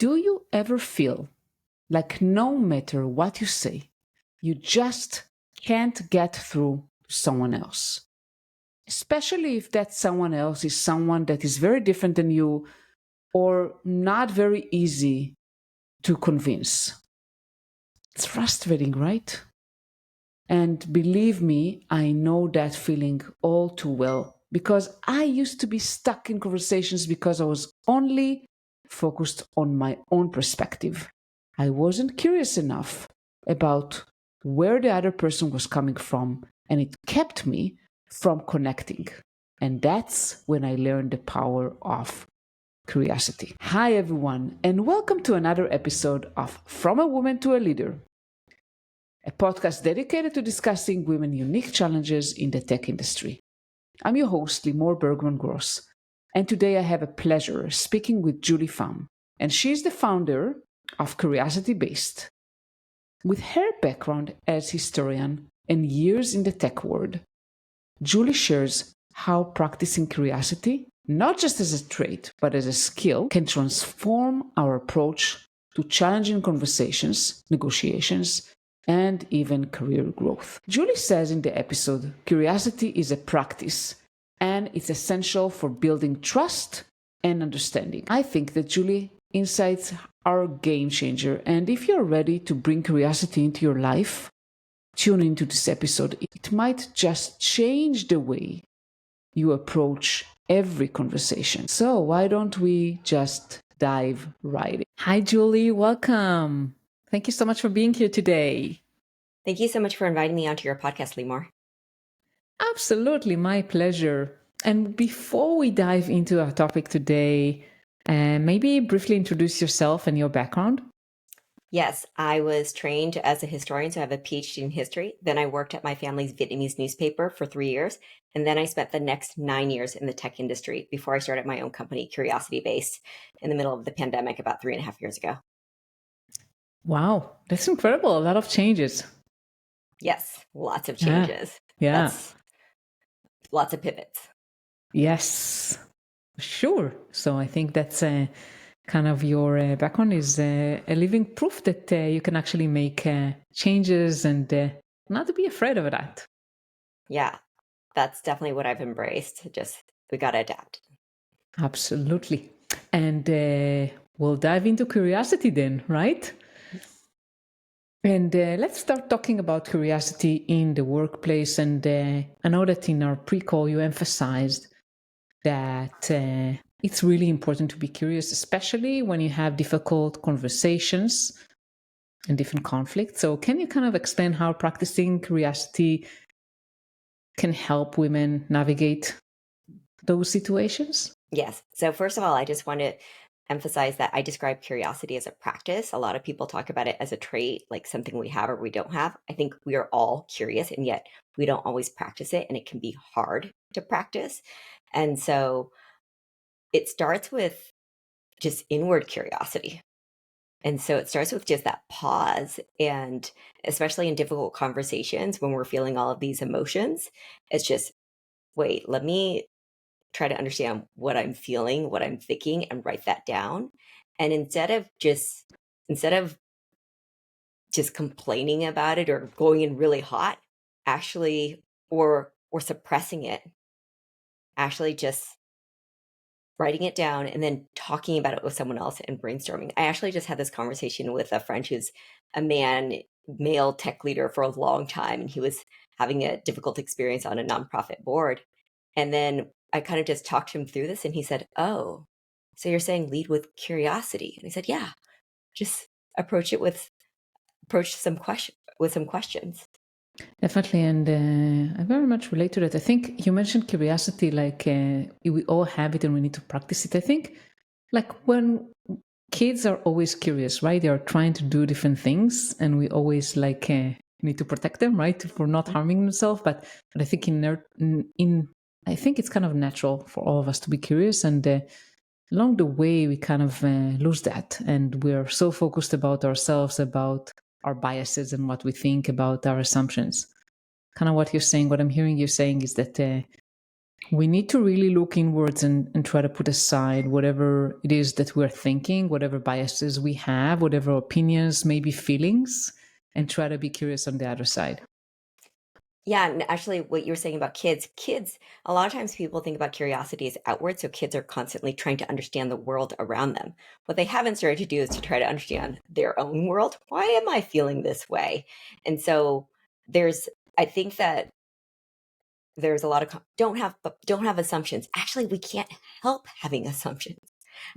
Do you ever feel like no matter what you say, you just can't get through to someone else? Especially if that someone else is someone that is very different than you or not very easy to convince. It's frustrating, right? And believe me, I know that feeling all too well because I used to be stuck in conversations because I was only focused on my own perspective. I wasn't curious enough about where the other person was coming from, and it kept me from connecting. And that's when I learned the power of curiosity. Hi, everyone, and welcome to another episode of From a Woman to a Leader, a podcast dedicated to discussing women's unique challenges in the tech industry. I'm your host, Limor Bergman Gross, and today I have a pleasure speaking with Julie Pham, and she's the founder of CuriosityBased. With her background as historian and years in the tech world, Julie shares how practicing curiosity, not just as a trait, but as a skill, can transform our approach to challenging conversations, negotiations, and even career growth. Julie says in the episode, curiosity is a practice, and it's essential for building trust and understanding. I think that Julie insights are a game changer, and if you're ready to bring curiosity into your life, tune into this episode. It might just change the way you approach every conversation. So why don't we just dive right in? Hi, Julie. Welcome. Thank you so much for being here today. Thank you so much for inviting me onto your podcast, Limor. Absolutely, my pleasure. And before we dive into our topic today, maybe briefly introduce yourself and your background. Yes, I was trained as a historian, so I have a PhD in history. Then I worked at my family's Vietnamese newspaper for 3 years. And then I spent the next 9 years in the tech industry before I started my own company, CuriosityBased, in the middle of the pandemic about 3.5 years ago. Wow, that's incredible. A lot of changes. Yes, lots of changes. Yeah. That's lots of pivots. Yes, sure. So I think that's kind of your background is a living proof that you can actually make changes and not to be afraid of that. Yeah, that's definitely what I've embraced. We got to adapt. Absolutely. And we'll dive into curiosity then, right? And let's start talking about curiosity in the workplace. And I know that in our pre-call you emphasized that it's really important to be curious, especially when you have difficult conversations and different conflicts. So can you kind of explain how practicing curiosity can help women navigate those situations? Yes. So first of all, I just want to emphasize that I describe curiosity as a practice. A lot of people talk about it as a trait, like something we have or we don't have. I think we are all curious, and yet we don't always practice it, and it can be hard to practice. And so it starts with just inward curiosity. And so it starts with just that pause. And especially in difficult conversations when we're feeling all of these emotions, it's just, wait, let me try to understand what I'm feeling, what I'm thinking, and write that down. And instead of just complaining about it or going in really hot, actually, or suppressing it, actually just writing it down and then talking about it with someone else and brainstorming. I actually just had this conversation with a friend who's a male tech leader for a long time, and he was having a difficult experience on a nonprofit board. And then I kind of just talked him through this, and he said, "Oh, so you're saying lead with curiosity?" And I said, "Yeah, just approach some questions." Definitely, and I very much relate to that. I think you mentioned curiosity, like we all have it and we need to practice it. I think like when kids are always curious, right? They are trying to do different things, and we always like need to protect them, right, for not harming themselves. But I think I think it's kind of natural for all of us to be curious, and along the way we kind of lose that, and we're so focused about ourselves, about our biases and what we think about our assumptions. Kind of what you're saying, what I'm hearing you saying is that We need to really look inwards and try to put aside whatever it is that we're thinking, whatever biases we have, whatever opinions, maybe feelings, and try to be curious on the other side. Yeah, and actually what you were saying about kids, a lot of times people think about curiosity as outward, so kids are constantly trying to understand the world around them. What they haven't started to do is to try to understand their own world. Why am I feeling this way? And so there's I think that there's a lot of don't have assumptions. Actually, we can't help having assumptions.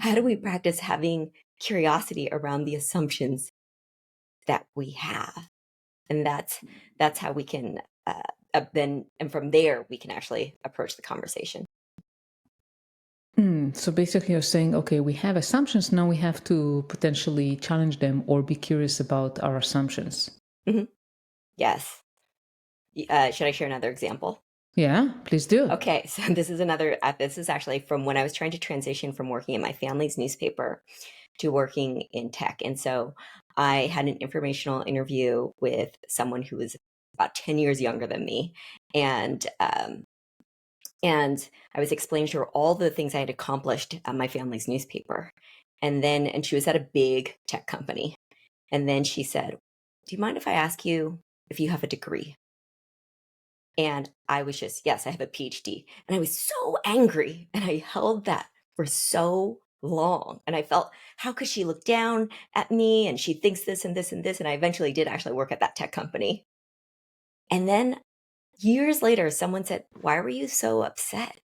How do we practice having curiosity around the assumptions that we have? And that's how we can then and from there we can actually approach the conversation. So basically, you're saying, okay, we have assumptions. Now we have to potentially challenge them or be curious about our assumptions. Mhm. Yes. Should I share another example? Yeah, please do. Okay, so this is actually from when I was trying to transition from working in my family's newspaper to working in tech. And so I had an informational interview with someone who was about 10 years younger than me. And and I was explaining to her all the things I had accomplished at my family's newspaper. And she was at a big tech company. And then she said, "Do you mind if I ask you if you have a degree?" And I was just, yes, I have a PhD. And I was so angry. And I held that for so long. And I felt, how could she look down at me? And she thinks this and this and this. And I eventually did actually work at that tech company. And then years later, someone said, "Why were you so upset?"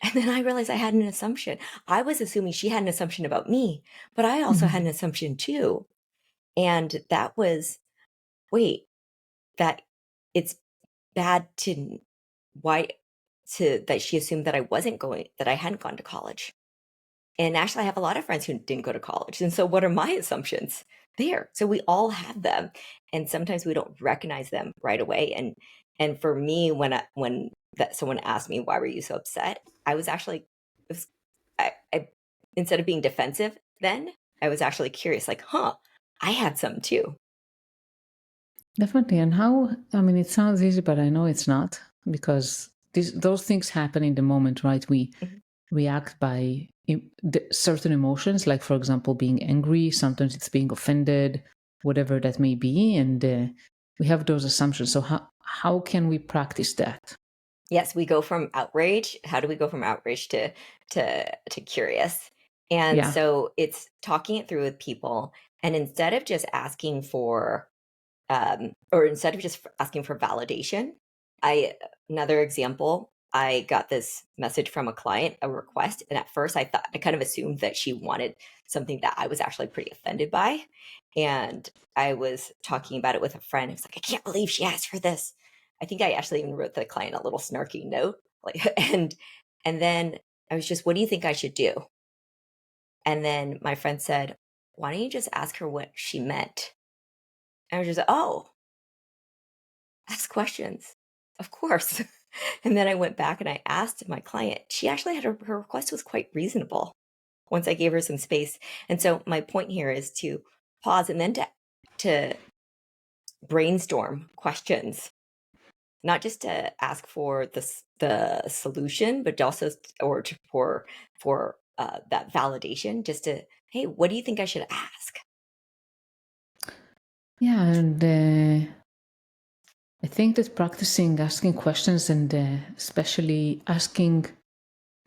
And then I realized I had an assumption. I was assuming she had an assumption about me, but I also had an assumption too. And that was, wait, that it's bad to why to that she assumed that I hadn't gone to college. And actually, I have a lot of friends who didn't go to college. And so what are my assumptions there? So we all have them. And sometimes we don't recognize them right away. And for me, when that someone asked me, "Why were you so upset?" I was actually it was, I instead of being defensive then, I was actually curious, like, huh, I had some too. Definitely. And how, I mean, it sounds easy, but I know it's not because those things happen in the moment, right? We Mhm. react by certain emotions, like, for example, being angry. Sometimes it's being offended, whatever that may be. And we have those assumptions. So, how can we practice that? Yes, we go from outrage. How do we go from outrage to curious? And Yeah. so it's talking it through with people, and instead of just asking for or instead of just asking for validation, I another example, I got this message from a client, a request, and at first I kind of assumed that she wanted something that I was actually pretty offended by. And I was talking about it with a friend. It's like, "I can't believe she asked for this." I think I actually even wrote the client a little snarky note. Like and then I was just, "What do you think I should do?" And then my friend said, "Why don't you just ask her what she meant?" And I was just, "Oh, ask questions. Of course." And then I went back and I asked my client. She actually had her request was quite reasonable once I gave her some space. And so my point here is to pause and then to brainstorm questions, not just to ask for the solution, but also for that validation. Just to, hey, what do you think I should ask? Yeah. And I think that practicing asking questions and especially asking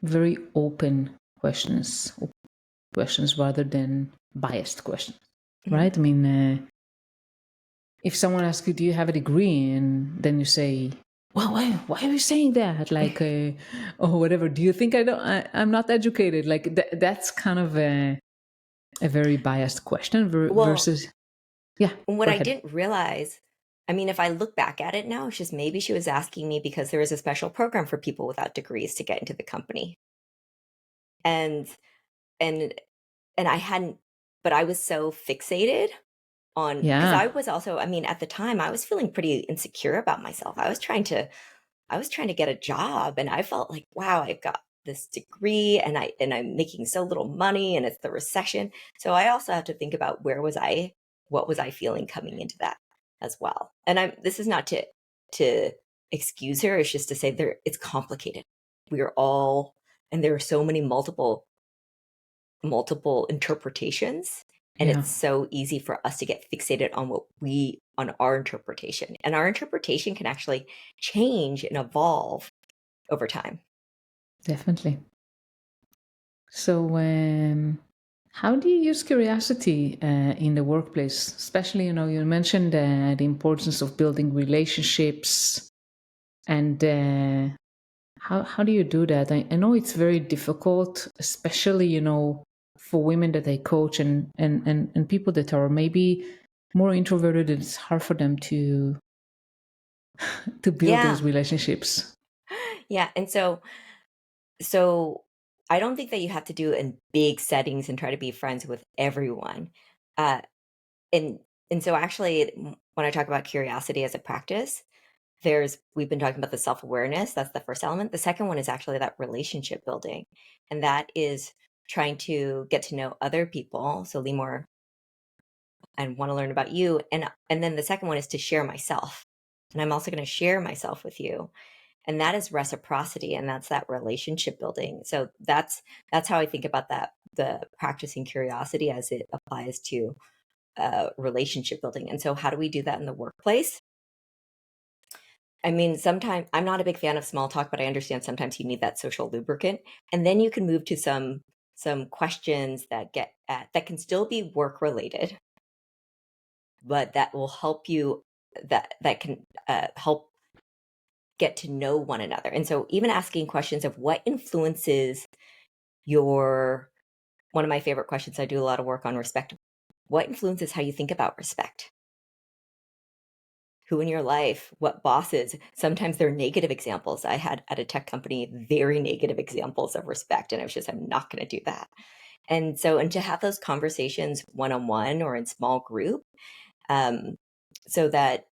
very open questions rather than biased questions, Mhm. right? I mean, if someone asks you, "Do you have a degree?" and then you say, "Well, why are you saying that?" Like, or whatever. "Do you think I'm not educated?" Like that's kind of a very biased question Well, versus, yeah. what Go I ahead. didn't realize, I mean, if I look back at it now, it's just maybe she was asking me because there was a special program for people without degrees to get into the company. And and and I hadn't but I was so fixated on because Yeah. I was also, I mean, at the time I was feeling pretty insecure about myself. I was trying to get a job and I felt like, wow, I've got this degree and I'm making so little money and it's the recession. So I also have to think about what was I feeling coming into that as well. And this is not to excuse her, it's just to say it's complicated. we're all, and there are so many multiple interpretations, and Yeah, it's so easy for us to get fixated on our interpretation, and our interpretation can actually change and evolve over time. definitely. So, how do you use curiosity in the workplace? Especially, you mentioned the importance of building relationships, and how do you do that? I know it's very difficult, especially for women that I coach and people that are maybe more introverted. It's hard for them to build Yeah. those relationships. Yeah, and so I don't think that you have to do it in big settings and try to be friends with everyone. Uh, and so actually, when I talk about curiosity as a practice, we've been talking about the self-awareness. That's the first element. The second one is actually that relationship building, and that is trying to get to know other people. So Limor, I want to learn about you, and then the second one is to share myself, and I'm also going to share myself with you, and that is reciprocity, and that's that relationship building. So that's how I think about that, the practicing curiosity as it applies to relationship building. And so how do we do that in the workplace? I mean, sometimes I'm not a big fan of small talk, but I understand sometimes you need that social lubricant, and then you can move to some questions that get at that can still be work related, but that will help you, that can help get to know one another. And so even asking questions of what influences your one of my favorite questions, I do a lot of work on respect. What influences how you think about respect? Who in your life? What bosses? Sometimes they're negative examples. I had at a tech company very negative examples of respect, and I was just, I'm not going to do that. And so, and to have those conversations one on one or in small group, um, so that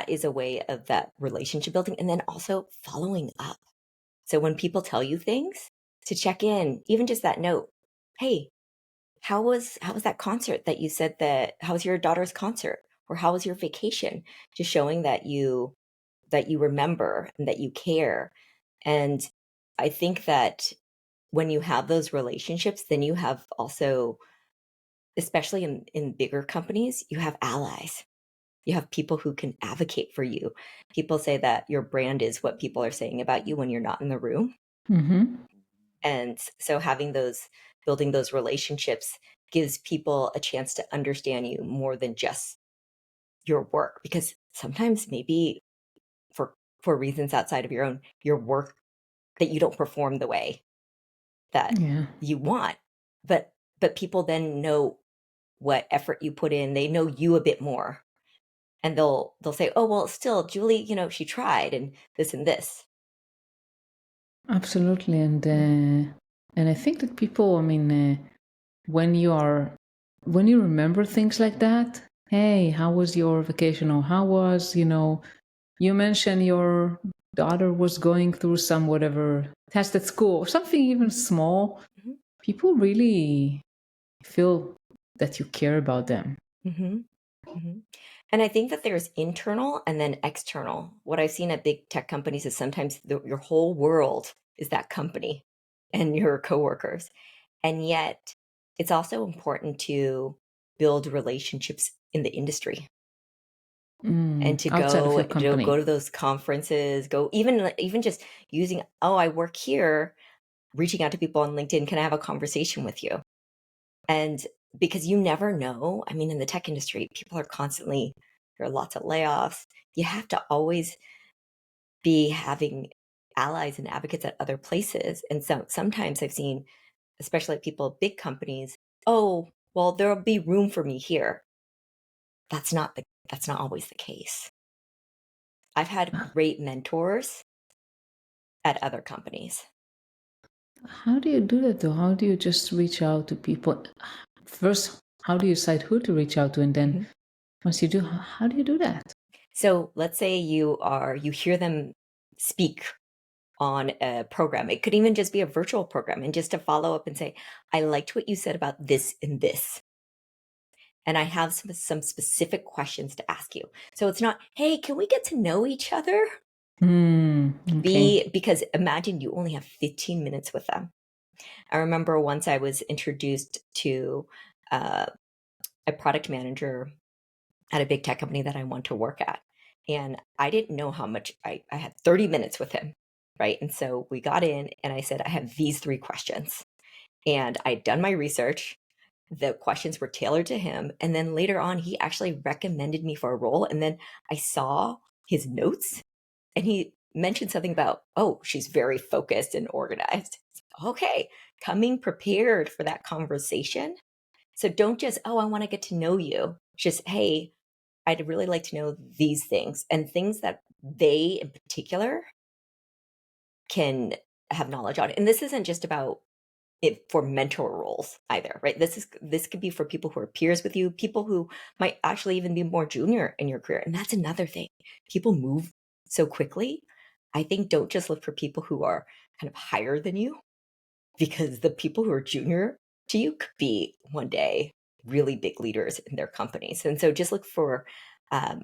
is a way of that relationship building, and then also following up. So when people tell you things, to check in, even just that note, hey, how was that concert that you said, that how was your daughter's concert, or how was your vacation? Just showing that you remember and that you care. And I think that when you have those relationships, then you have also, especially in bigger companies, you have allies. You have people who can advocate for you. People say that your brand is what people are saying about you when you're not in the room. Mm-hmm. And so building those relationships gives people a chance to understand you more than just your work, because sometimes maybe for reasons outside of your work, that you don't perform the way that Yeah, you want. But people then know what effort you put in. They know you a bit more. And they'll say, "Oh, well, still, Julie, she tried and this and this." absolutely. And I think that people, I mean, when you remember things like that, hey, how was your vacation, or how was, you mentioned your daughter was going through some whatever test at school, or something even small, Mhm. people really feel that you care about them. Mhm. Mhm. And I think that there's internal and then external. What I've seen at big tech companies is sometimes your whole world is that company and your coworkers. And yet, it's also important to build relationships in the industry, and to Outside of your go company. to those conferences, go even just using, "Oh, I work here," reaching out to people on LinkedIn, "Can I have a conversation with you?" And because you never know, I mean, in the tech industry, people are constantly, there are lots of layoffs. You have to always be having allies and advocates at other places. And so sometimes I've seen, especially people at big companies, "Oh, well, there'll be room for me here." That's not always the case. I've had great mentors at other companies. How do you do that though? How do you just reach out to people? First, how do you decide who to reach out to? And then Mhm. once you do, how do you do that? So let's say you hear them speak on a program. It could even just be a virtual program, and just to follow up and say, "I liked what you said about this and this. And I have some specific questions to ask you." So it's not, "Hey, can we get to know each other?" Okay. Because imagine you only have 15 minutes with them. I remember once I was introduced to uh, a product manager at a big tech company that I want to work at. And I didn't know how much I had 30 minutes with him. Right. And so we got in and I said, I have these 3 questions. And I'd done my research. The questions were tailored to him. And then later on, he actually recommended me for a role. And then I saw his notes and he mentioned something about, oh, she's very focused and organized. Okay. Coming prepared for that conversation. So don't just, oh, I want to get to know you. Just, hey, I'd really like to know these things and things that they in particular can have knowledge on. And this isn't just about it for mentor roles either, right? This could be for people who are peers with you, people who might actually even be more junior in your career. And that's another thing. People move so quickly. I think don't just look for people who are kind of higher than you, because the people who are junior to you could be one day really big leaders in their companies. And so just look for um,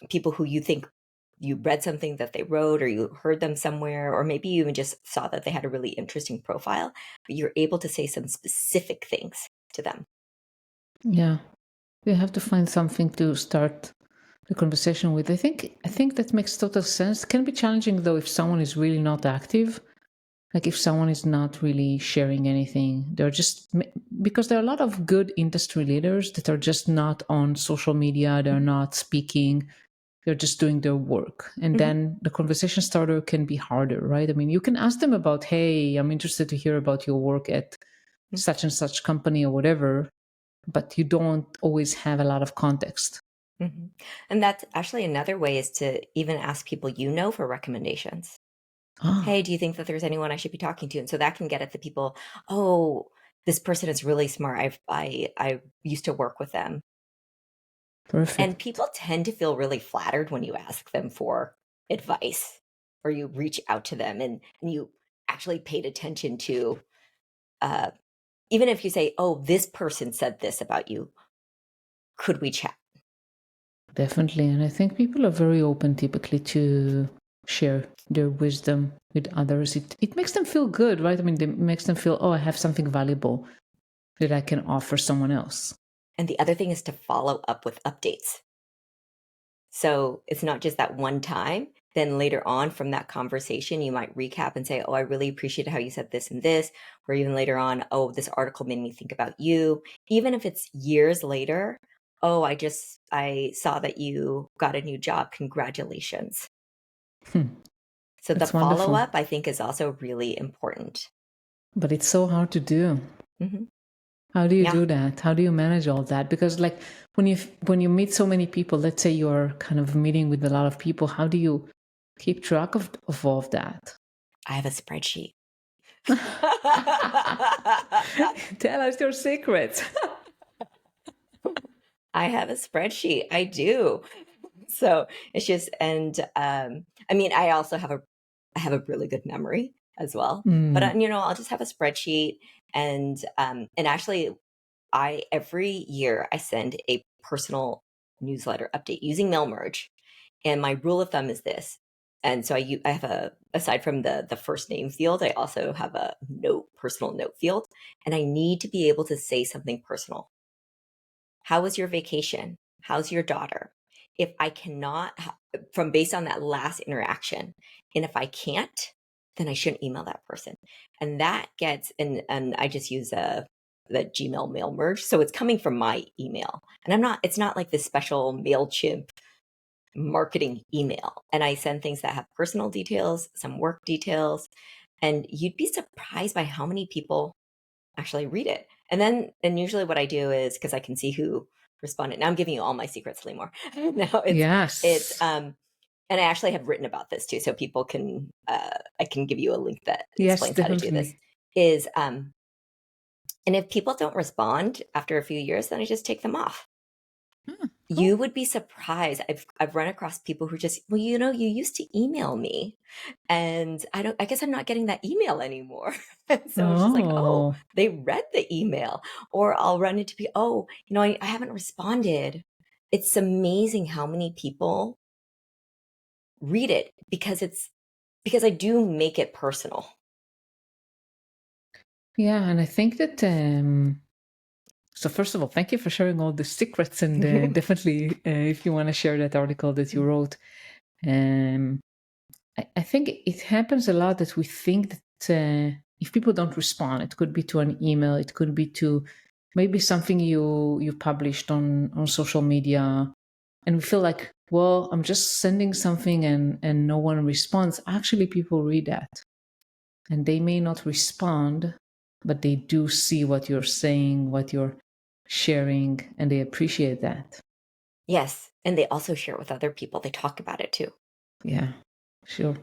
people who you think you read something that they wrote or you heard them somewhere, or maybe you even just saw that they had a really interesting profile, but you're able to say some specific things to them. Yeah. You have to find something to start the conversation with. I think that makes total sense. It can be challenging though if someone is really not active. Like if someone is not really sharing anything, they're just because there are a lot of good industry leaders that are just not on social media, they're not speaking, they're just doing their work. And then the conversation starter can be harder, right? I mean, you can ask them about, hey, I'm interested to hear about your work at such and such company or whatever, but you don't always have a lot of context. And that's actually another way, is to even ask people you know for recommendations. Ah, Hey, do you think that there's anyone I should be talking to? And so that can get at the people, oh, this person is really smart. I used to work with them. And perfect. people tend to feel really flattered when you ask them for advice or you reach out to them and you actually paid attention to, uh, even if you say, oh, this person said this about you, could we chat? Definitely. And I think people are very open typically to share their wisdom with others. It makes them feel good, right? I mean, it makes them feel, oh, I have something valuable that I can offer someone else. And the other thing is to follow up with updates. So it's not just that one time. Then later on from that conversation, you might recap and say, oh, I really appreciate how you said this and this. Or even later on, oh, this article made me think about you. Even if it's years later, oh, I saw that you got a new job. Congratulations. Hmm, So the that's follow wonderful. up, I think, is also really important. But it's so hard to do. Hmm. How do you Yeah. do that? How do you manage all that? Because like when you meet so many people, let's say you're kind of meeting with a lot of people, how do you keep track of all of that? I have a spreadsheet. Tell us your secrets. I have a spreadsheet. I do. So it's just, and I mean, I have a really good memory as well. But Mm. I'll just have a spreadsheet, and actually, I every year I send a personal newsletter update using MailMerge, and my rule of thumb is this. And so I have aside from the first name field, I also have a personal note field, and I need to be able to say something personal. How was your vacation? How's your daughter? If I cannot, from based on that last interaction, and if I can't, then I shouldn't email that person. And that gets, and I just use the Gmail mail merge. So it's coming from my email. And it's not like this special MailChimp marketing email. And I send things that have personal details, some work details. And you'd be surprised by how many people actually read it. And usually what I do is, because I can see who responded. Now I'm giving you all my secrets, Limor. Now it's Yes. and I actually have written about this too, so people can I can give you a link that Yes, explains how to do this. definitely. Is and if people don't respond after a few years, then I just take them off. Ah, You cool. would be surprised. I've run across people who just, well, you used to email me, and I guess I'm not getting that email anymore. And so it's just like, oh, Oh, they read the email. Or I'll run into people, oh, I haven't responded. It's amazing how many people read it because I do make it personal. Yeah, and I think that so first of all, thank you for sharing all the secrets, and definitely if you want to share that article that you wrote, um, I think it happens a lot that we think that if people don't respond, it could be to an email, it could be to maybe something you published on social media, and we feel like, well, I'm just sending something and no one responds. Actually, people read that, and they may not respond, but they do see what you're saying, what you're sharing, and they appreciate that. Yes, and they also share it with other people. They talk about it too. Yeah, sure.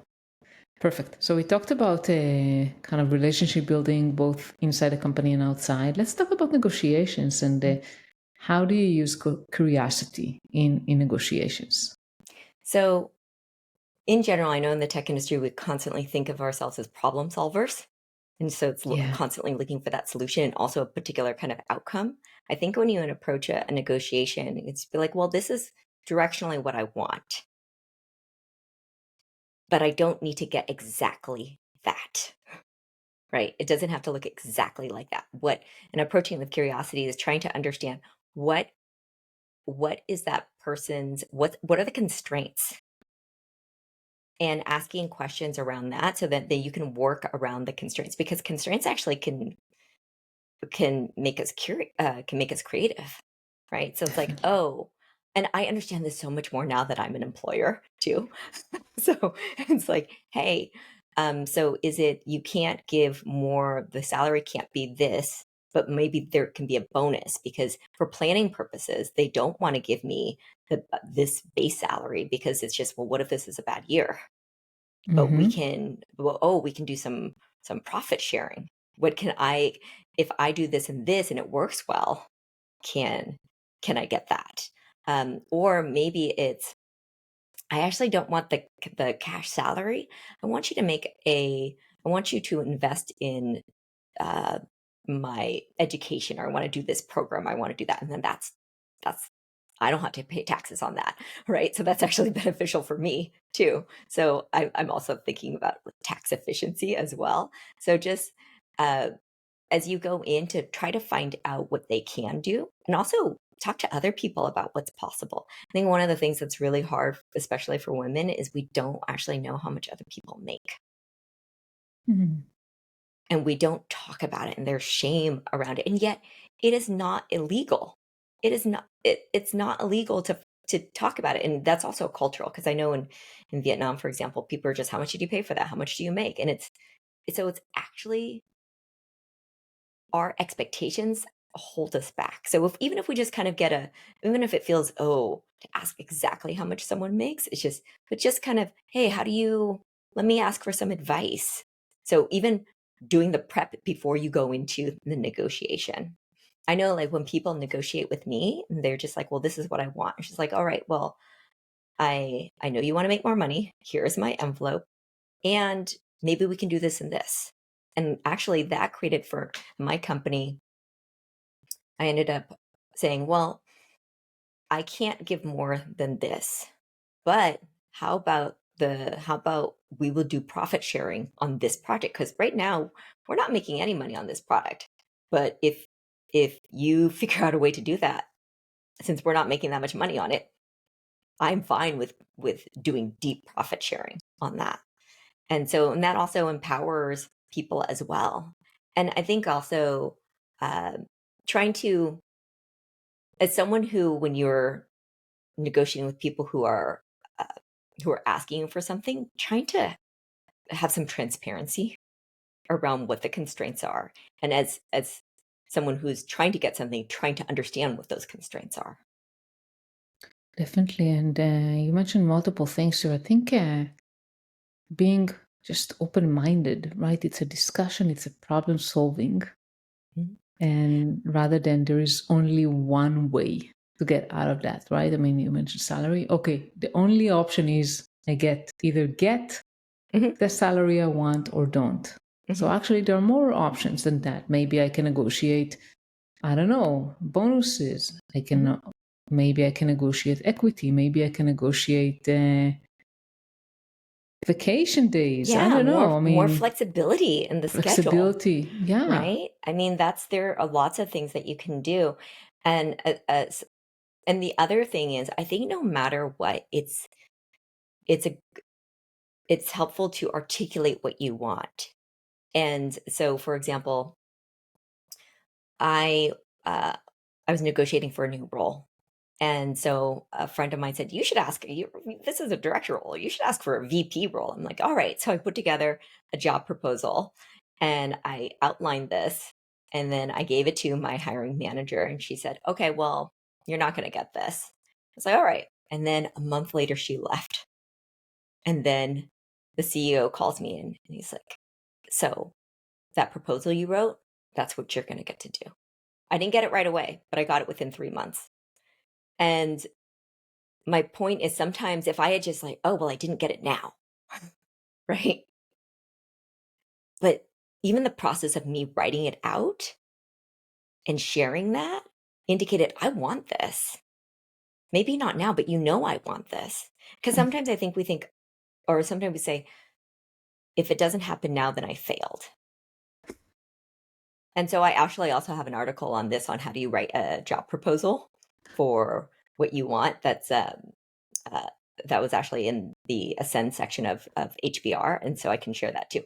Perfect. So we talked about kind of relationship building both inside a company and outside. Let's talk about negotiations and how do you use curiosity in negotiations? So in general, I know in the tech industry, we constantly think of ourselves as problem solvers. And so it's Yeah. constantly looking for that solution and also a particular kind of outcome. I think when you approach a negotiation, it's be like, well, this is directionally what I want, but I don't need to get exactly that, right? It doesn't have to look exactly like that. What and approaching with curiosity is trying to understand what what is that person's what are the constraints, and asking questions around that so that you can work around the constraints, because constraints actually can make us creative, right? So it's like, Definitely. oh, and I understand this so much more now that I'm an employer too. So it's like, hey, so is it you can't give more, the salary can't be this, but maybe there can be a bonus, because for planning purposes, they don't want to give me this base salary because it's just, well, what if this is a bad year? But we Mm-hmm. can, well, oh, we can do some profit sharing. What can I, if I do this and it works well, can can I get that? Or maybe it's, I actually don't want the cash salary. I want you to make a I want you to invest in uh, my education, or I want to do this program, I want to do that, and then that's I don't have to pay taxes on that, right? So that's actually beneficial for me too. So I'm also thinking about tax efficiency as well. So just uh, as you go in to try to find out what they can do, and also talk to other people about what's possible. I think one of the things that's really hard, especially for women, is we don't actually know how much other people make, Mm-hmm. and we don't talk about it, and there's shame around it, and yet it is not illegal. It's not illegal to talk about it, and that's also cultural, because I know in Vietnam, for example, people are just, how much did you pay for that, how much do you make? And it's actually our expectations hold us back. So even if we just kind of even if it feels, oh, to ask exactly how much someone makes, but just kind of, hey, let me ask for some advice. So even doing the prep before you go into the negotiation. I know, like, when people negotiate with me, they're just like, well, this is what I want. And she's like, all right, well, I know you want to make more money. Here's my envelope. And maybe we can do this and this. And actually that created, for my company, I ended up saying, well, I can't give more than this, but how about we will do profit sharing on this project? Because right now we're not making any money on this product. But if you figure out a way to do that, since we're not making that much money on it, I'm fine with doing deep profit sharing on that. And that also empowers people as well. And I think also uh, trying to, as someone who, when you're negotiating with people uh, who are asking you for something, trying to have some transparency around what the constraints are, and as someone who's trying to get something, trying to understand what those constraints are. Definitely. And you mentioned multiple things. So I think being just open minded, right? It's a discussion, it's a problem solving. Mhm. And rather than there is only one way to get out of that, right? I mean, you mentioned salary. Okay, the only option is either get Mhm. the salary I want or don't. So Mhm. actually, there are more options than that. Maybe I can negotiate, I don't know, bonuses. Mhm. Maybe I can negotiate equity. Maybe I can negotiate vacation days. I Yeah, don't know. more I more mean, flexibility in the schedule, flexibility. Yeah. right? I mean, there are lots of things that you can do. And and the other thing is, I think no matter what, it's a it's helpful to articulate what you want. And so, for example, I uh, I was negotiating for a new role. And so a friend of mine said, "You should ask, this is a director role. You should ask for a VP role." I'm like, "All right." So I put together a job proposal and I outlined this. And then I gave it to my hiring manager. And she said, "Okay, well, you're not going to get this." I was like, "All right." And then a month later, she left. And then the CEO calls me in and he's like, "So that proposal you wrote, that's what you're going to get to do." I didn't get it right away, but I got it within 3 months. And my point is sometimes if I had just like, "Oh, well, I didn't get it now," right? But even the process of me writing it out and sharing that indicated, I want this. Maybe not now, but I want this. Because sometimes I think we think, or sometimes we say, if it doesn't happen now, then I failed. And so I actually also have an article on this, on how do you write a job proposal for what you want. That was actually in the Ascend section of HBR, and so I can share that too.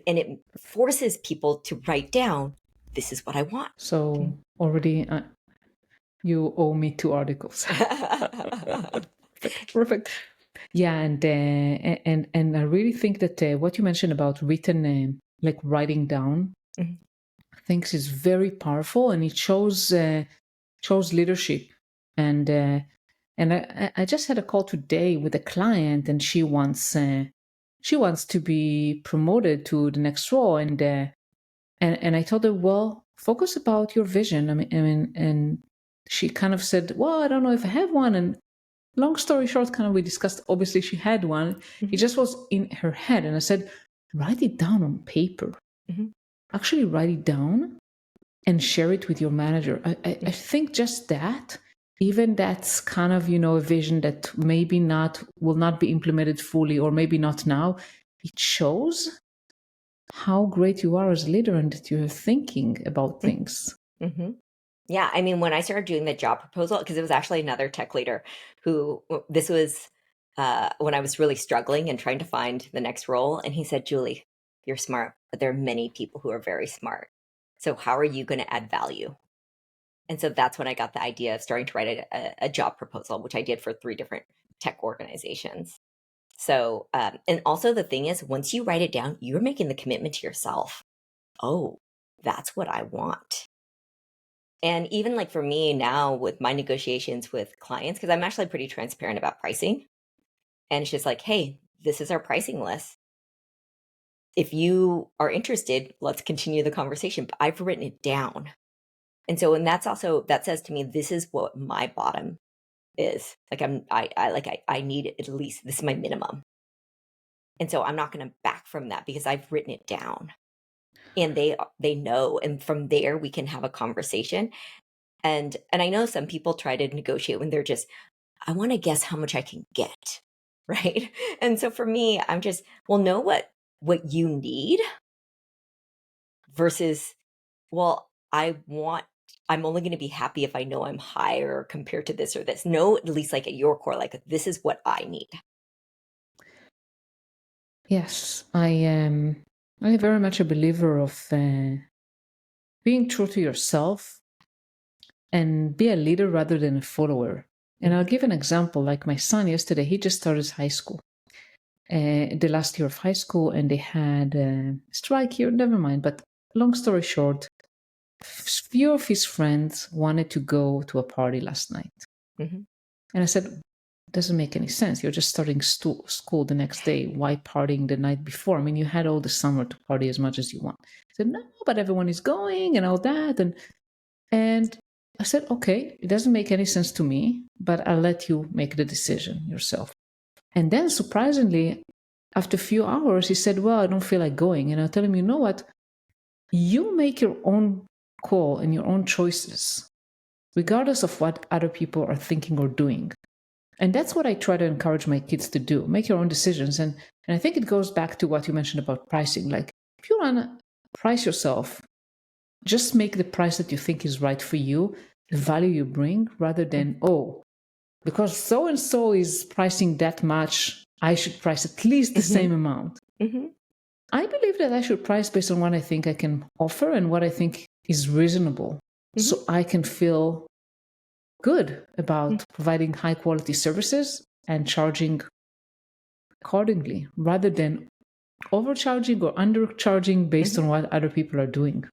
And it forces people to write down, this is what I want. So already you owe me 2 articles. Perfect. Yeah, and I really think that what you mentioned about written, like writing down Mhm. things is very powerful, and it shows leadership. And I just had a call today with a client, and she wants to be promoted to the next role, and I told her, well, focus about your vision. And she kind of said, well, I don't know if I have one. And long story short, kind of we discussed, obviously she had one. Mhm. It just was in her head. And I said, write it down on paper. Mhm. Actually write it down and share it with your manager. I think just that, even that's kind of, a vision that maybe will not be implemented fully, or maybe not now. It shows how great you are as a leader and that you're thinking about things. Mhm. Yeah, I mean, when I started doing the job proposal, because it was actually another tech leader this was when I was really struggling and trying to find the next role. And he said, "Julie, you're smart, but there are many people who are very smart. So how are you going to add value?" And so that's when I got the idea of starting to write a job proposal, which I did for 3 different tech organizations. So, and also the thing is, once you write it down, you're making the commitment to yourself. Oh, that's what I want. And even like for me now with my negotiations with clients, because I'm actually pretty transparent about pricing. And it's just like, hey, this is our pricing list. If you are interested, let's continue the conversation. But I've written it down. And so, and that's also, that says to me, this is what my bottom is. Like I need at least, this is my minimum. And so I'm not going to back from that because I've written it down. And they know. And from there we can have a conversation. And I know some people try to negotiate when they're just, I want to guess how much I can get, right? And so for me, I'm just, well, know what you need versus, well, I'm only going to be happy if I know I'm higher compared to this or this. Know at least like at your core, like this is what I need. Yes, I am. I'm very much a believer of being true to yourself and be a leader rather than a follower. And I'll give an example. Like my son yesterday, he just started high school, the last year of high school, and they had a strike here. Never mind. But long story short, few of his friends wanted to go to a party last night. Mm-hmm. And I said, doesn't make any sense. You're just starting school the next day. Why partying the night before? I mean, you had all the summer to party as much as you want. I said, no, but everyone is going and all that. And I said, okay, it doesn't make any sense to me, but I'll let you make the decision yourself. And then surprisingly, after a few hours, he said, well, I don't feel like going. And I tell him, you know what? You make your own call and your own choices, regardless of what other people are thinking or doing. And that's what I try to encourage my kids to do. Make your own decisions. And And I think it goes back to what you mentioned about pricing. Like, if you want to price yourself, just make the price that you think is right for you, the value you bring, rather than, oh, because so and so is pricing that much, I should price at least the same amount. I believe that I should price based on what I think I can offer and what I think is reasonable, so I can feel good about providing high quality services and charging accordingly, rather than overcharging or undercharging based on what other people are doing.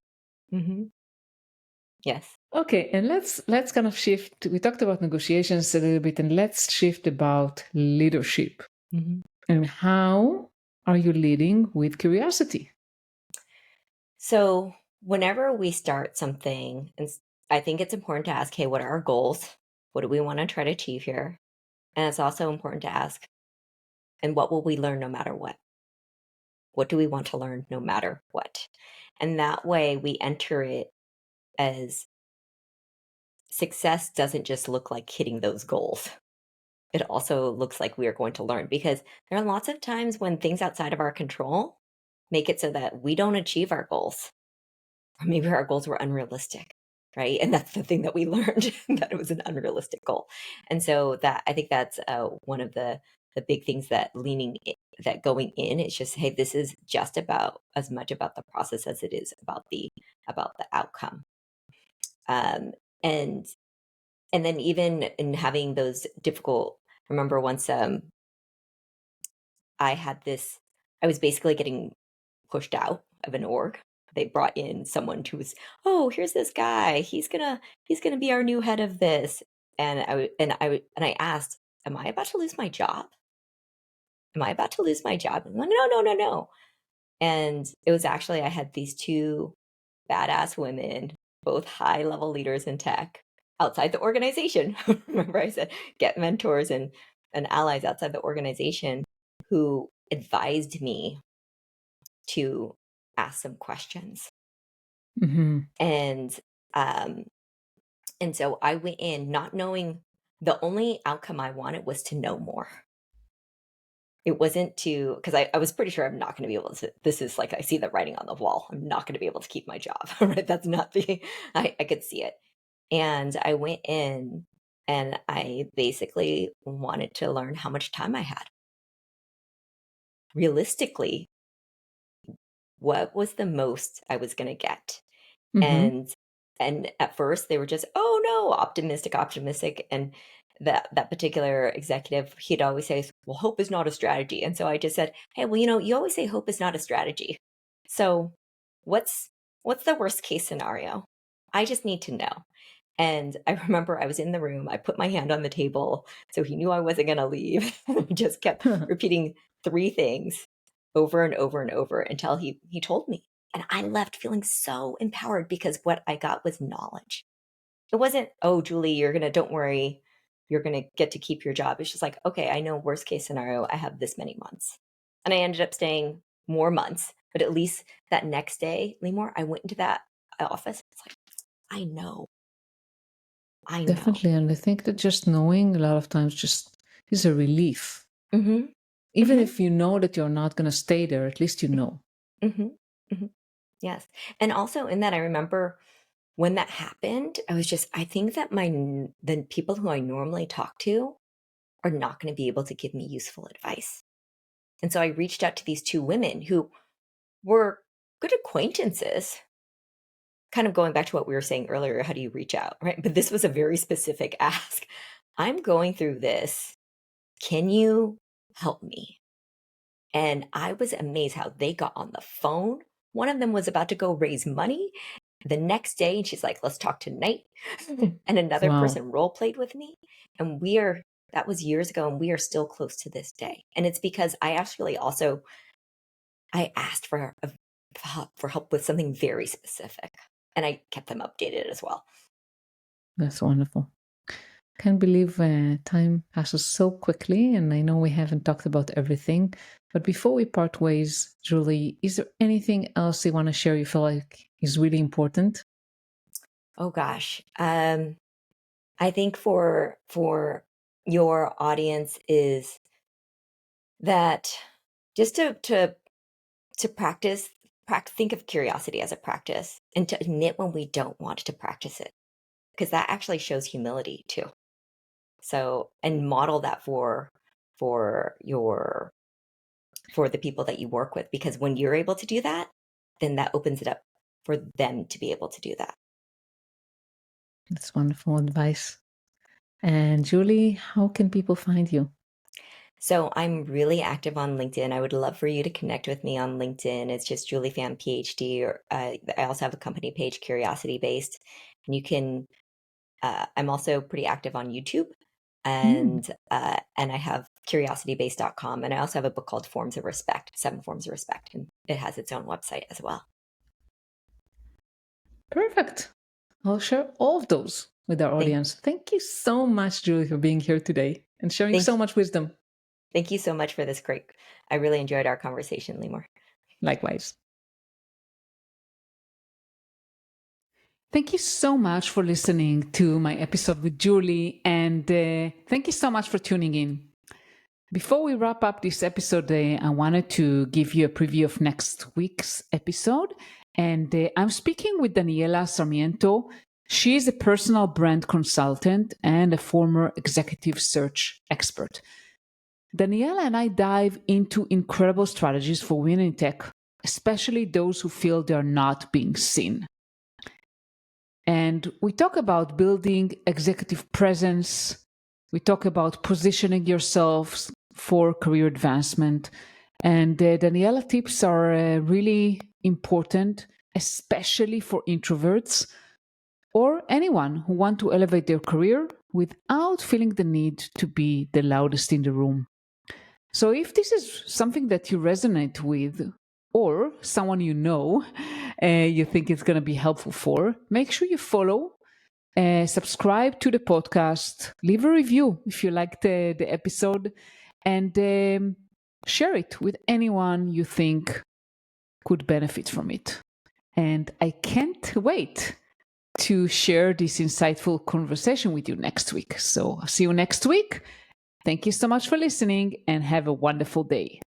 Yes. Okay, and let's kind of shift. We talked about negotiations a little bit, and let's shift about leadership. And how are you leading with curiosity? So whenever we start something, and I think it's important to ask, hey, what are our goals? What do we want to try to achieve here? And it's also important to ask, and what will we learn no matter what? What do we want to learn no matter what? And that way we enter it as success doesn't just look like hitting those goals. It also looks like we are going to learn, because there are lots of times when things outside of our control make it so that we don't achieve our goals. Or maybe our goals were unrealistic, right? And that's the thing that we learned, that it was an unrealistic goal. And so that, I think that's one of the big things that that going in, it's just, hey, this is just about as much about the process as it is about the outcome. And then even in having those difficult, remember once I was basically getting pushed out of an org. They brought in someone who was, oh, here's this guy. He's gonna be our new head of this. And I asked, am I about to lose my job? Am I about to lose my job? And I'm like, no, no, no, no. And it was actually, I had these two badass women, both high level leaders in tech outside the organization. Remember, I said, get mentors and allies outside the organization, who advised me to ask some questions. And um, and so I went in not knowing, the only outcome I wanted was to know more. It wasn't to, because I was pretty sure I'm not going to be able to, this is like, I see the writing on the wall. I'm not going to be able to keep my job, right? That's not I could see it. And I went in and I basically wanted to learn how much time I had. Realistically, what was the most I was going to get? And at first they were just, oh no, optimistic. And that particular executive, he'd always say, well, hope is not a strategy. And so I just said, hey, well, you always say hope is not a strategy. So what's the worst case scenario? I just need to know. And I remember I was in the room, I put my hand on the table, so he knew I wasn't going to leave. I just kept repeating three things over and over and over until he told me. And I left feeling so empowered, because what I got was knowledge. It wasn't, oh, Julie, don't worry, you're going to get to keep your job. It's just like, okay, I know worst case scenario, I have this many months. And I ended up staying more months, but at least that next day, Limor, I went into that office. It's like, I know. Definitely. And I think that just knowing a lot of times just is a relief. Mm-hmm. Even if you know that you're not going to stay there, at least you know. Yes. And also in that, I remember when that happened, I think that the people who I normally talk to are not going to be able to give me useful advice. And so I reached out to these two women who were good acquaintances, kind of going back to what we were saying earlier, how do you reach out, right? But this was a very specific ask. I'm going through this. Can you help me? And I was amazed how they got on the phone. One of them was about to go raise money the next day, and she's like, let's talk tonight. And another person role played with me. And that was years ago, and we are still close to this day. And it's because I actually also, I asked for help with something very specific, and I kept them updated as well. That's wonderful. Can't believe time passes so quickly, and I know we haven't talked about everything. But before we part ways, Julie, is there anything else you want to share you feel like is really important? Oh gosh. I think for your audience is that just to practice, think of curiosity as a practice, and to admit when we don't want to practice it, because that actually shows humility too. So, and model that for the people that you work with, because when you're able to do that, then that opens it up for them to be able to do that. That's wonderful advice. And Julie, how can people find you? So I'm really active on LinkedIn. I would love for you to connect with me on LinkedIn. It's just Julie Pham PhD. Or I also have a company page, CuriosityBased, and you can. I'm also pretty active on YouTube, and I have CuriosityBased.com, and I also have a book called Forms of Respect, 7 Forms of Respect, and it has its own website as well. Perfect. I'll share all of those with our audience. Thank you so much, Julie, for being here today and sharing so much wisdom. Thank you so much for this great. I really enjoyed our conversation, Limor. Likewise. Thank you so much for listening to my episode with Julie, and thank you so much for tuning in. Before we wrap up this episode, I wanted to give you a preview of next week's episode. And I'm speaking with Daniela Sarmiento. She is a personal brand consultant and a former executive search expert. Daniela and I dive into incredible strategies for women in tech, especially those who feel they're not being seen. And we talk about building executive presence. We talk about positioning yourselves for career advancement. And Daniela tips are really important, especially for introverts or anyone who want to elevate their career without feeling the need to be the loudest in the room. So if this is something that you resonate with, or someone you know you think it's going to be helpful for, make sure you follow, subscribe to the podcast, leave a review if you liked the episode, and share it with anyone you think could benefit from it. And I can't wait to share this insightful conversation with you next week. So I'll see you next week. Thank you so much for listening and have a wonderful day.